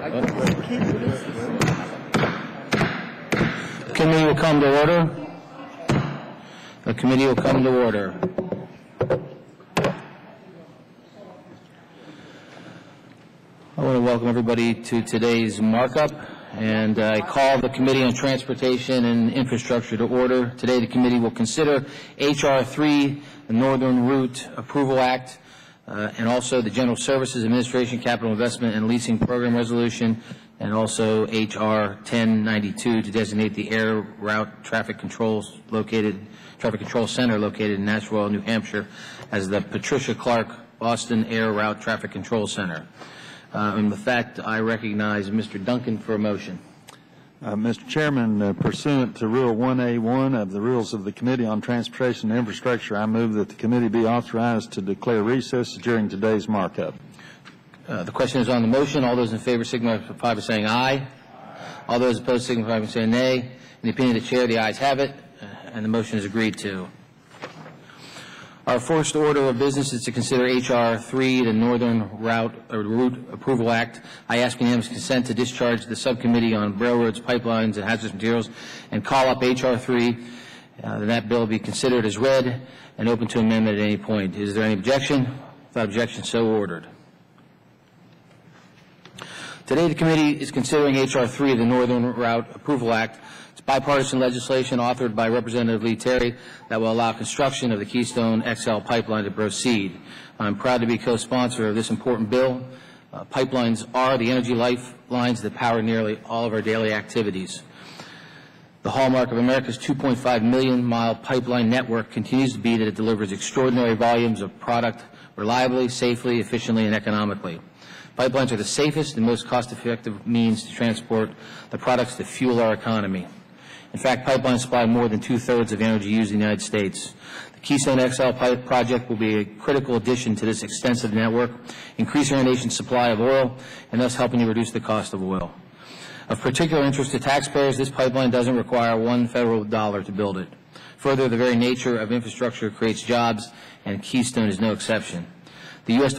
The committee will come to order. The committee will come to order. I want to welcome everybody to today's markup, and I call the Committee on Transportation and Infrastructure to order. Today the committee will consider H.R. 3, the Northern Route Approval Act, and also the General Services Administration Capital Investment and Leasing Program Resolution, and also H.R. 1092 to designate the Air Route Traffic Control Center located in Nashville, New Hampshire, as the Patricia Clark Boston Air Route Traffic Control Center. And with that, I recognize Mr. Duncan for a motion. Mr. Chairman, pursuant to Rule 1A1 of the Rules of the Committee on Transportation and Infrastructure, I move that the committee be authorized to declare recess during today's markup. The question is on the motion. All those in favor signify by saying aye. All those opposed signify by saying nay. In the opinion of the chair, the ayes have it, and the motion is agreed to. Our first order of business is to consider H.R. 3, the Northern Route Approval Act. I ask unanimous consent to discharge the Subcommittee on Railroads, Pipelines, and Hazardous Materials and call up H.R. 3. That bill be considered as read and open to amendment at any point. Is there any objection? Without objection, so ordered. Today the committee is considering H.R. 3, the Northern Route Approval Act. It's bipartisan legislation authored by Representative Lee Terry that will allow construction of the Keystone XL pipeline to proceed. I'm proud to be co-sponsor of this important bill. Pipelines are the energy lifelines that power nearly all of our daily activities. The hallmark of America's 2.5 million mile pipeline network continues to be that it delivers extraordinary volumes of product reliably, safely, efficiently, and economically. Pipelines are the safest and most cost-effective means to transport the products that fuel our economy. In fact, pipelines supply more than two-thirds of the energy used in the United States. The Keystone XL pipe project will be a critical addition to this extensive network, increasing our nation's supply of oil and thus helping to reduce the cost of oil. Of particular interest to taxpayers, this pipeline doesn't require one federal dollar to build it. Further, the very nature of infrastructure creates jobs, and Keystone is no exception. The U.S.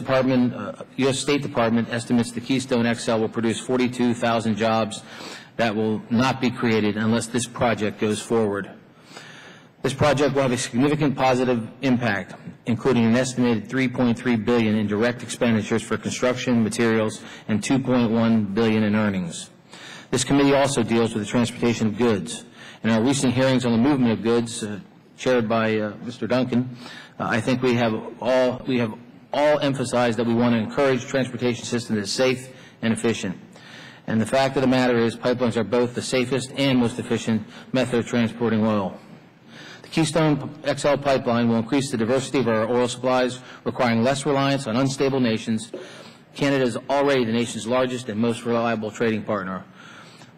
State Department estimates the Keystone XL will produce 42,000 jobs that will not be created unless this project goes forward. This project will have a significant positive impact, including an estimated $3.3 billion in direct expenditures for construction, materials, and $2.1 billion in earnings. This committee also deals with the transportation of goods. In our recent hearings on the movement of goods, chaired by Mr. Duncan, I think we have all emphasized that we want to encourage transportation system that is safe and efficient. And the fact of the matter is pipelines are both the safest and most efficient method of transporting oil. The Keystone XL pipeline will increase the diversity of our oil supplies, requiring less reliance on unstable nations. Canada is already the nation's largest and most reliable trading partner.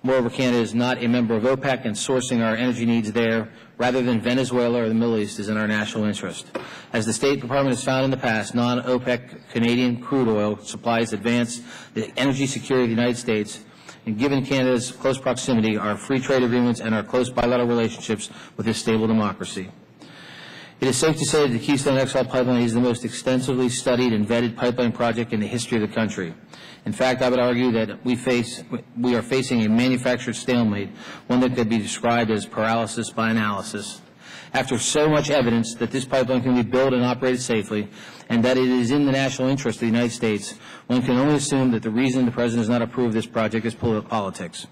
Moreover, Canada is not a member of OPEC, and sourcing our energy needs there, rather than Venezuela or the Middle East, is in our national interest. As the State Department has found in the past, non-OPEC Canadian crude oil supplies advance the energy security of the United States, and given Canada's close proximity, our free trade agreements, and our close bilateral relationships with this stable democracy. It is safe to say that the Keystone XL pipeline is the most extensively studied and vetted pipeline project in the history of the country. In fact, I would argue that we are facing a manufactured stalemate, one that could be described as paralysis by analysis. After so much evidence that this pipeline can be built and operated safely, and that it is in the national interest of the United States, one can only assume that the reason the President has not approved this project is politics.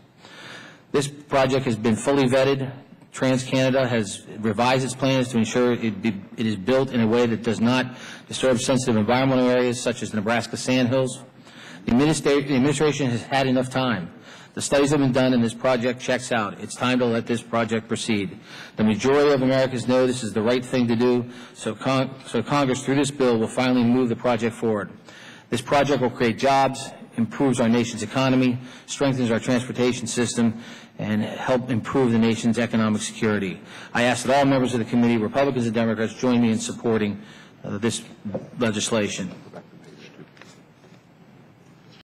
This project has been fully vetted. TransCanada has revised its plans to ensure it is built in a way that does not disturb sensitive environmental areas such as the Nebraska sandhills. The administration has had enough time. The studies have been done and this project checks out. It's time to let this project proceed. The majority of Americans know this is the right thing to do, so Congress, through this bill, will finally move the project forward. This project will create jobs, improves our nation's economy, strengthens our transportation system, and help improve the nation's economic security. I ask that all members of the committee, Republicans and Democrats, join me in supporting this legislation.